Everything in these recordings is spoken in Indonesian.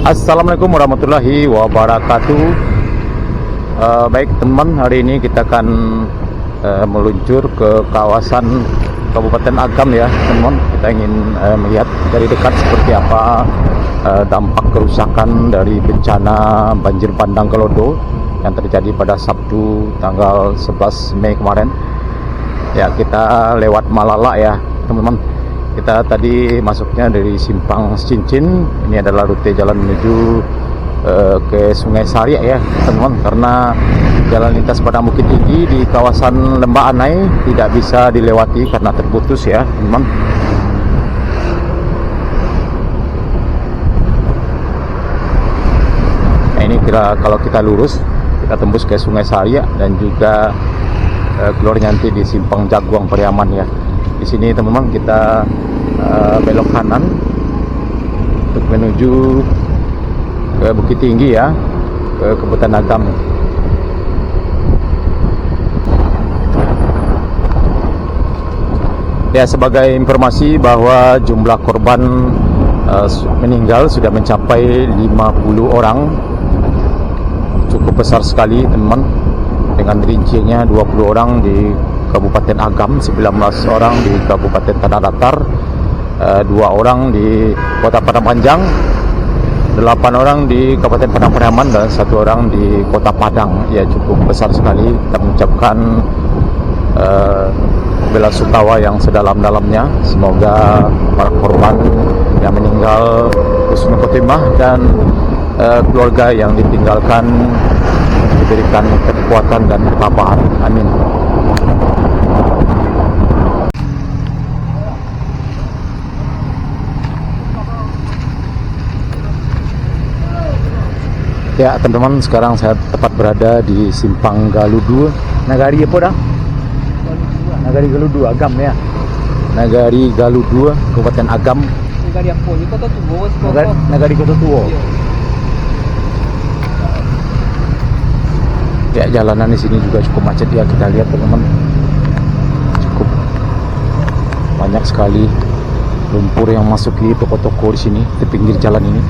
Assalamualaikum warahmatullahi wabarakatuh. Baik teman, hari ini kita akan meluncur ke kawasan Kabupaten Agam ya teman. Kita ingin melihat dari dekat seperti apa dampak kerusakan dari bencana banjir bandang Kelodo yang terjadi pada Sabtu tanggal 11 Mei kemarin. Ya, kita lewat Malala ya teman-teman. Kita tadi masuknya dari Simpang Cincin. Ini adalah rute jalan menuju ke Sungai Sariak ya teman-teman, karena jalan lintas padang Bukit Tinggi di kawasan Lembah Anai tidak bisa dilewati karena terputus ya teman-teman. Nah, ini kalau kita lurus kita tembus ke Sungai Sariak dan juga keluar nanti di Simpang Jaguang Pariaman ya. Di sini teman-teman kita belok kanan untuk menuju ke Bukit Tinggi ya, ke Kabupaten Agam. Ya, sebagai informasi bahwa jumlah korban meninggal sudah mencapai 50 orang. Cukup besar sekali teman-teman, dengan rincinya 20 orang di Kabupaten Agam, 19 orang di Kabupaten Tanah Datar, 2 orang di Kota Padang Panjang, 8 orang di Kabupaten Padang Pariaman, dan 1 orang di Kota Padang. Ya, cukup besar sekali. Kita mengucapkan bela sungkawa yang sedalam-dalamnya. Semoga para korban yang meninggal husnul khotimah dan keluarga yang ditinggalkan diberikan kekuatan dan ketabahan. Amin. Ya teman-teman, sekarang saya tepat berada di Simpang Galudu. Nagari apa dah? Nagari Galudu Agam ya. Nagari Galudu Kabupaten Agam. Nagari apa? Di Kota Tua. Nagari Kota Tua. Ya, jalanan di sini juga cukup macet ya, kita lihat teman-teman. Cukup banyak sekali lumpur yang masuki toko-toko di sini, di pinggir jalan ini.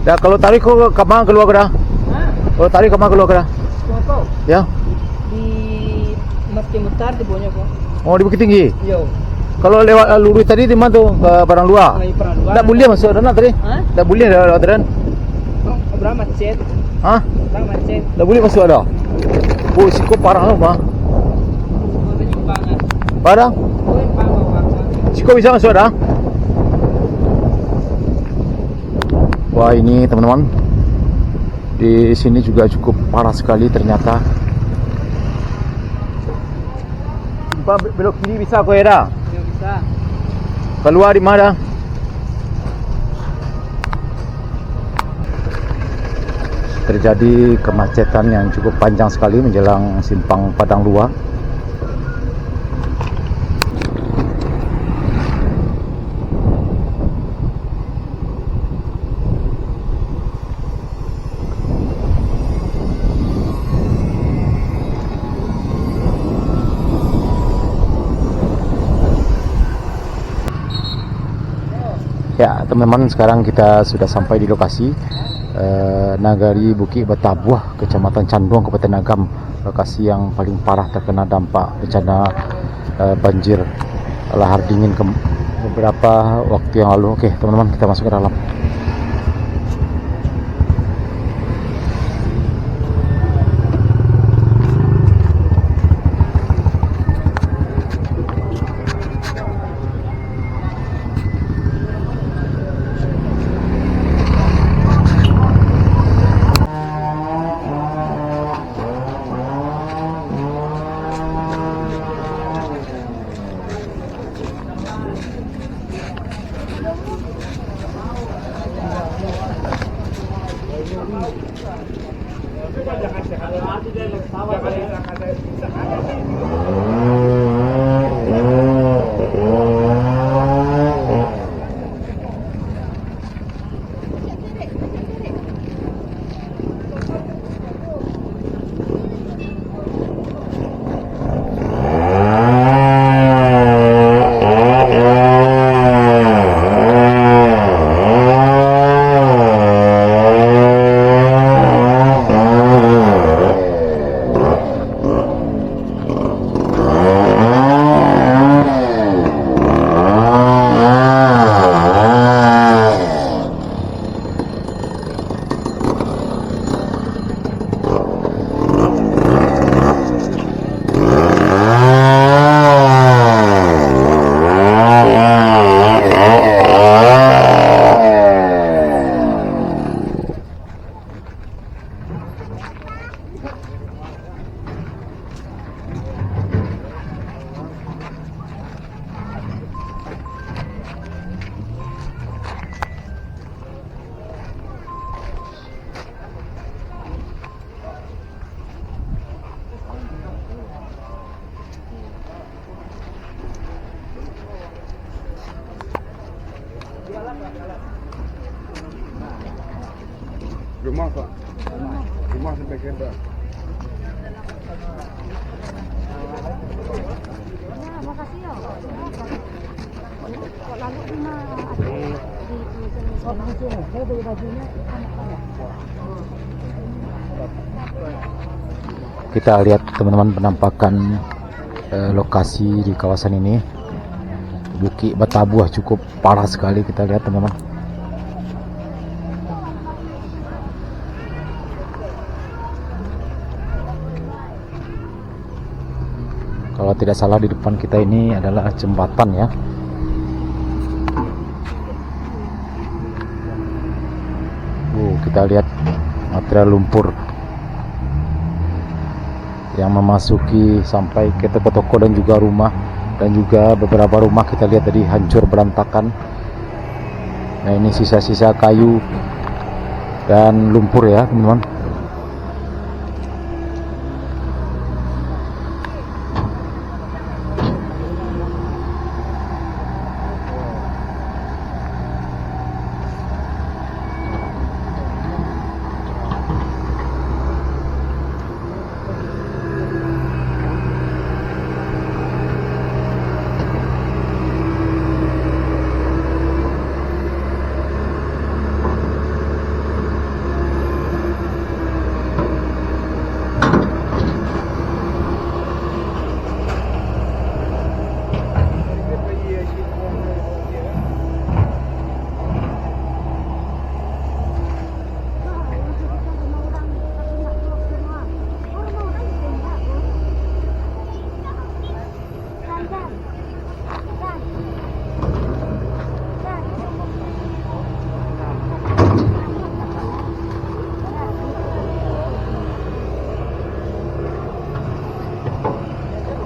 Ya, kalau tarik ke mana keluar dah? Kalau tarik ke mana keluar dah? Ya. Di Mati Mutar di bawahnya kok. Oh, di Bukit Tinggi. Yo. Kalau lewat lurus tadi di mana tuh? Ke Padang Luar. Tak boleh masuk sana tadi. Tak boleh lewat dan. Berapa macet? Hah? Berapa macet? Tak boleh masuk ada. Oh, siko parah loh, Pak. Parah? Siko bisa masuk ada? Wah, ini teman-teman, di sini juga cukup parah sekali ternyata. Belok kiri bisa kau ya dah? Bisa. Keluar di mana? Terjadi kemacetan yang cukup panjang sekali menjelang Simpang Padang Luar. Ya teman-teman, sekarang kita sudah sampai di lokasi Nagari Bukit Batabuah, Kecamatan Canduang, Kabupaten Agam. Lokasi yang paling parah terkena dampak bencana banjir lahar dingin beberapa waktu yang lalu. Oke teman-teman, kita masuk ke dalam. Rumah Pak. Rumah sampai kereta. Makasih ya. Kok lalu rumah ada di saya beli bajunya Kita lihat teman-teman penampakan lokasi di kawasan ini. Bukit Batabuah cukup parah sekali, kita lihat teman-teman. Kalau tidak salah di depan kita ini adalah jembatan ya. Kita lihat material lumpur yang memasuki sampai ke toko-toko dan juga rumah, dan juga beberapa rumah kita lihat tadi hancur berantakan. Nah, ini sisa-sisa kayu dan lumpur ya teman-teman.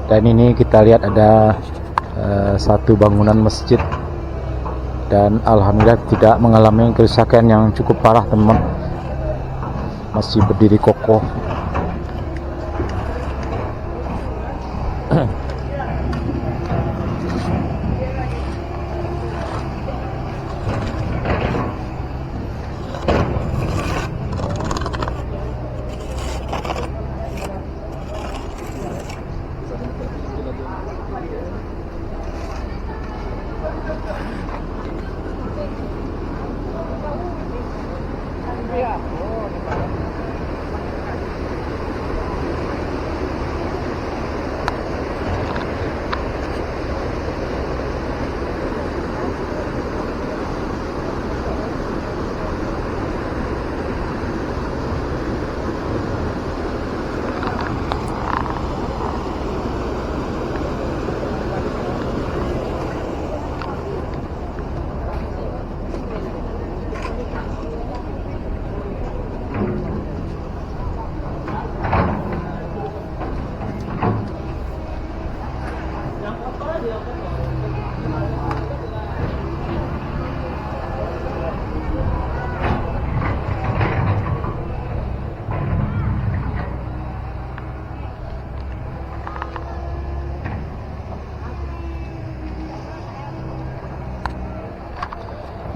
Dan ini kita lihat ada satu bangunan masjid, dan alhamdulillah tidak mengalami kerusakan yang cukup parah teman-teman, masih berdiri kokoh.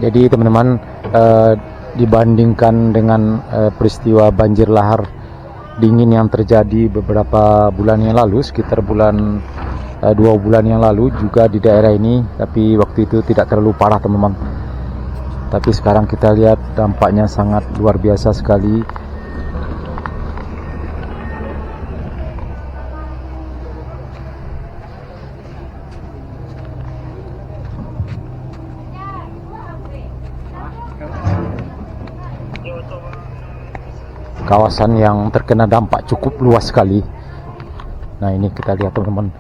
Jadi teman-teman, dibandingkan dengan peristiwa banjir lahar dingin yang terjadi beberapa bulan yang lalu, sekitar bulan 2 bulan yang lalu juga di daerah ini, tapi waktu itu tidak terlalu parah teman-teman. Tapi sekarang kita lihat dampaknya sangat luar biasa sekali. Kawasan yang terkena dampak cukup luas sekali. Nah, ini kita lihat teman-teman,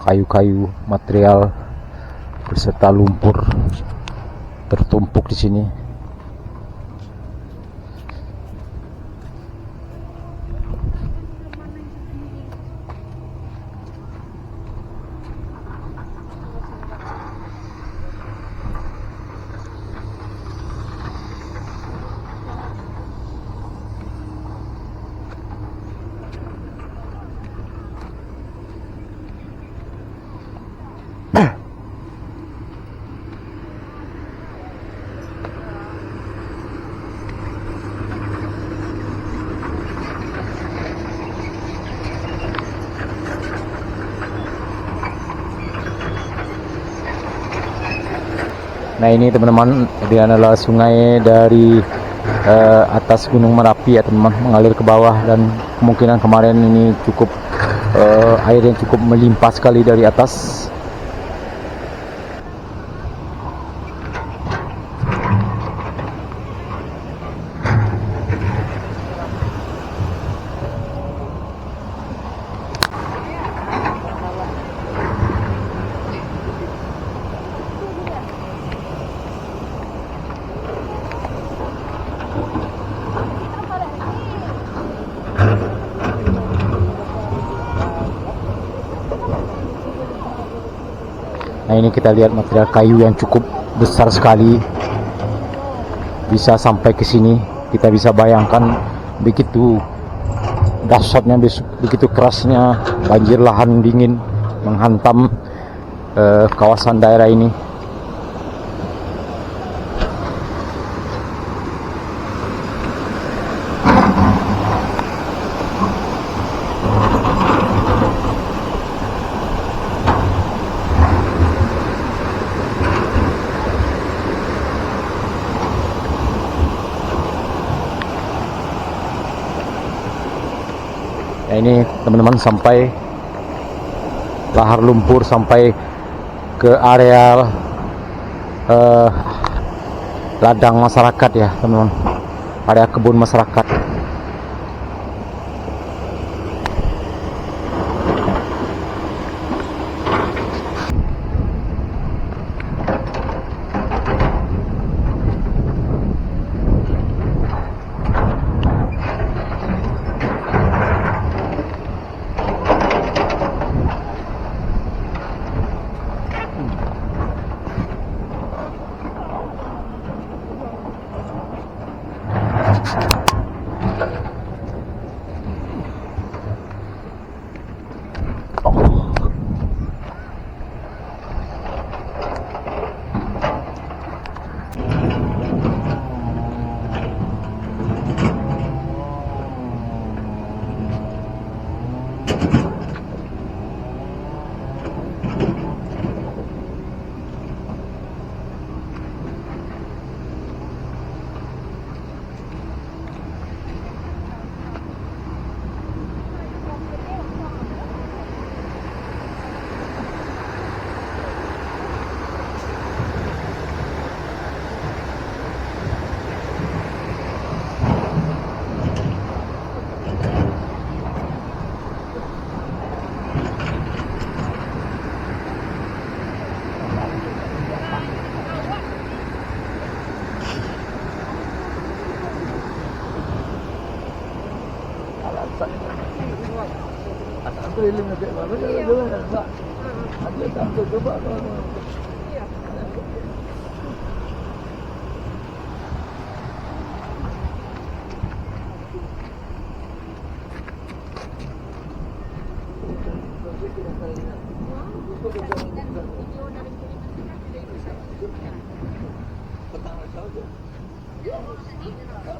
kayu-kayu, material beserta lumpur tertumpuk di sini. Nah ini teman-teman, ini adalah sungai dari atas Gunung Merapi ya teman-teman, mengalir ke bawah, dan kemungkinan kemarin ini cukup airnya cukup melimpah sekali dari atas. Nah ini kita lihat material kayu yang cukup besar sekali, bisa sampai ke sini. Kita bisa bayangkan begitu dahsyatnya, begitu kerasnya banjir lahar dingin menghantam kawasan daerah ini. Nah, ini teman-teman sampai lahar lumpur sampai ke area ladang masyarakat ya teman-teman, area kebun masyarakat.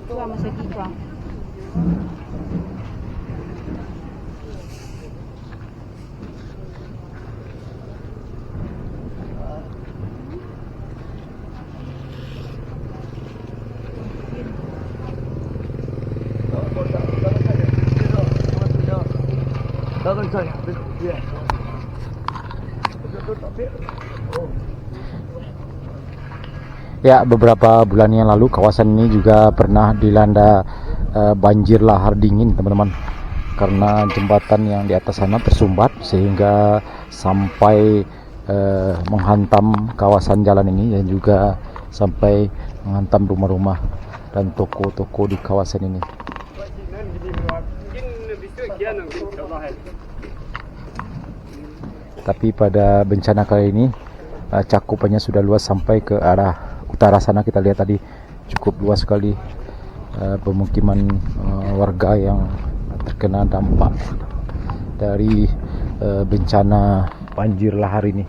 Tua masa kita. Ya, beberapa bulan yang lalu kawasan ini juga pernah dilanda banjir lahar dingin teman-teman, karena jembatan yang di atas sana tersumbat sehingga sampai menghantam kawasan jalan ini, dan juga sampai menghantam rumah-rumah dan toko-toko di kawasan ini. Tapi pada bencana kali ini cakupannya sudah luas sampai ke arah utara sana. Kita lihat tadi cukup luas sekali pemukiman warga yang terkena dampak dari bencana banjir lahar ini.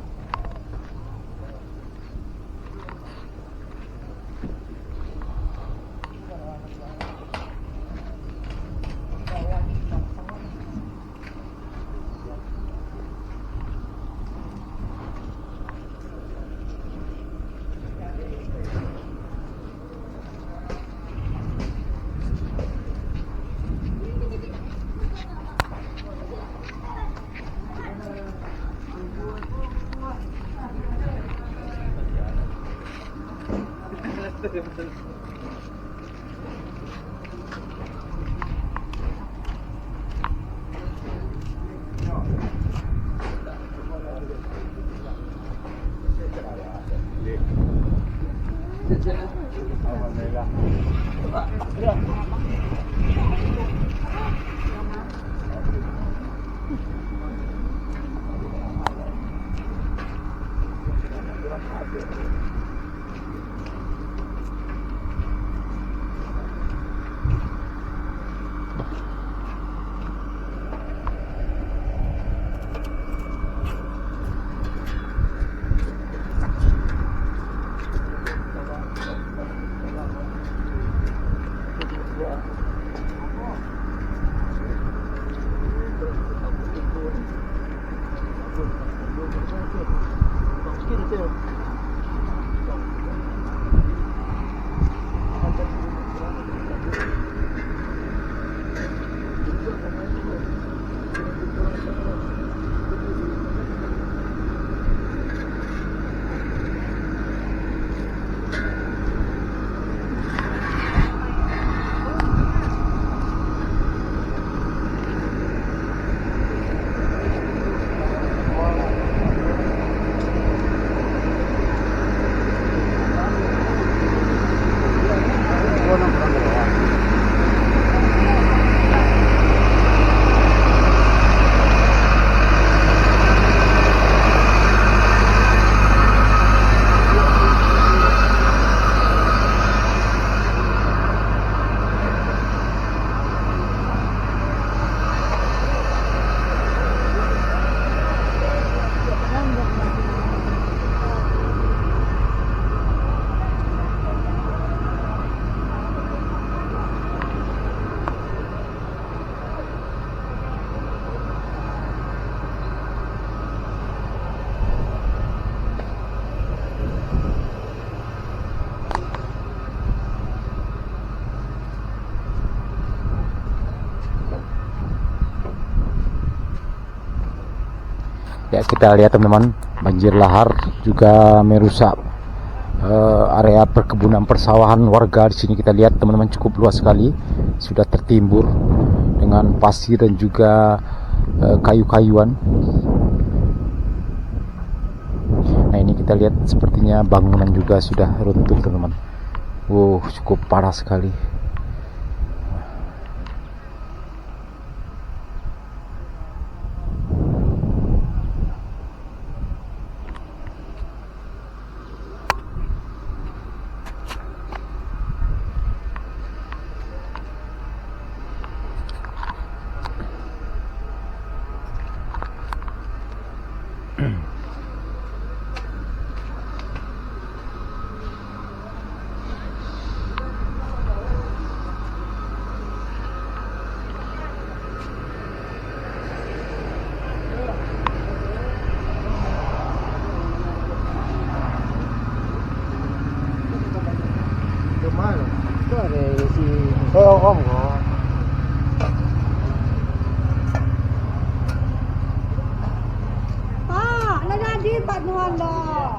Ya, kita lihat teman-teman, banjir lahar juga merusak area perkebunan persawahan warga di sini. Kita lihat teman-teman, cukup luas sekali, sudah tertimbur dengan pasir dan juga kayu-kayuan. Nah, ini kita lihat sepertinya bangunan juga sudah runtuh teman-teman. Cukup parah sekali. Pak, nak jadi Pak Nuan dah.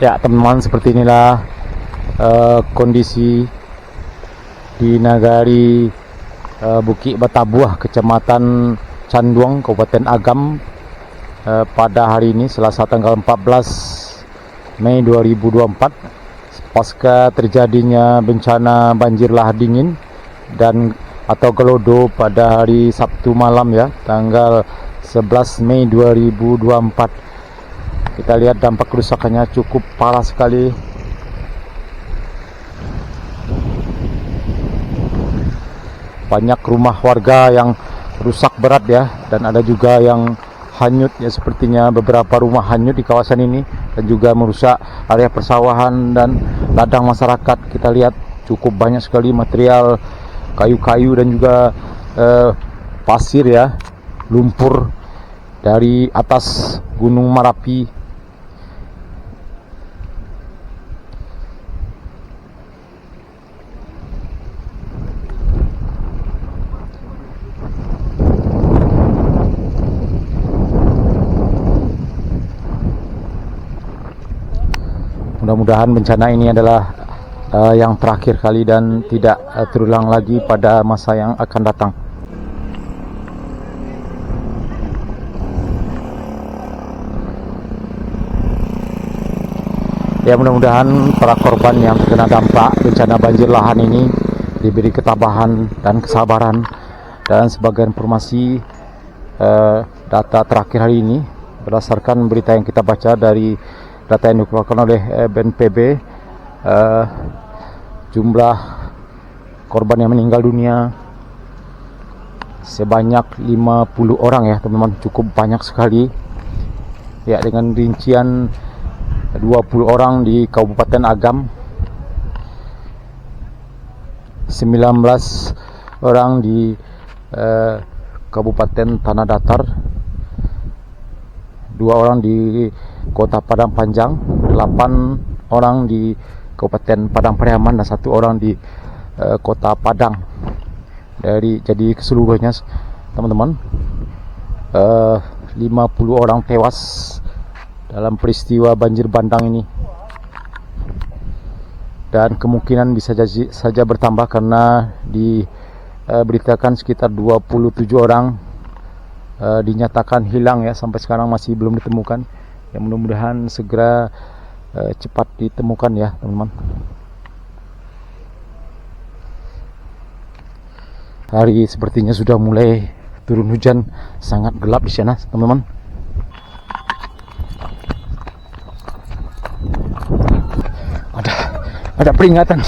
Ya teman-teman, seperti inilah kondisi di nagari Bukit Batabuah, Kecamatan Canduang, Kabupaten Agam pada hari ini Selasa tanggal 14 Mei 2024 pasca terjadinya bencana banjir lahar dingin dan atau gelodo pada hari Sabtu malam ya, tanggal 11 Mei 2024. Kita lihat dampak kerusakannya cukup parah sekali. Banyak rumah warga yang rusak berat ya, dan ada juga yang hanyut ya, sepertinya beberapa rumah hanyut di kawasan ini dan juga merusak area persawahan dan ladang masyarakat. Kita lihat cukup banyak sekali material kayu-kayu dan juga pasir ya, lumpur dari atas Gunung Merapi. Mudah-mudahan bencana ini adalah yang terakhir kali dan tidak terulang lagi pada masa yang akan datang. Ya, mudah-mudahan para korban yang terkena dampak bencana banjir lahan ini diberi ketabahan dan kesabaran. Dan sebagai informasi data terakhir hari ini berdasarkan berita yang kita baca dari data yang dikeluarkan oleh BNPB, jumlah korban yang meninggal dunia sebanyak 50 orang ya teman-teman, cukup banyak sekali ya, dengan rincian 20 orang di Kabupaten Agam, 19 orang di Kabupaten Tanah Datar, 2 orang di Kota Padang Panjang, 8 orang di Kabupaten Padang Pariaman dan 1 orang di Kota Padang. Jadi keseluruhannya teman-teman 50 orang tewas dalam peristiwa banjir bandang ini, dan kemungkinan bisa saja bertambah karena diberitakan sekitar 27 orang dinyatakan hilang ya, sampai sekarang masih belum ditemukan. Ya, mudah-mudahan segera cepat ditemukan ya teman-teman. Hari sepertinya sudah mulai turun hujan, sangat gelap di sana teman-teman. Ada peringatan.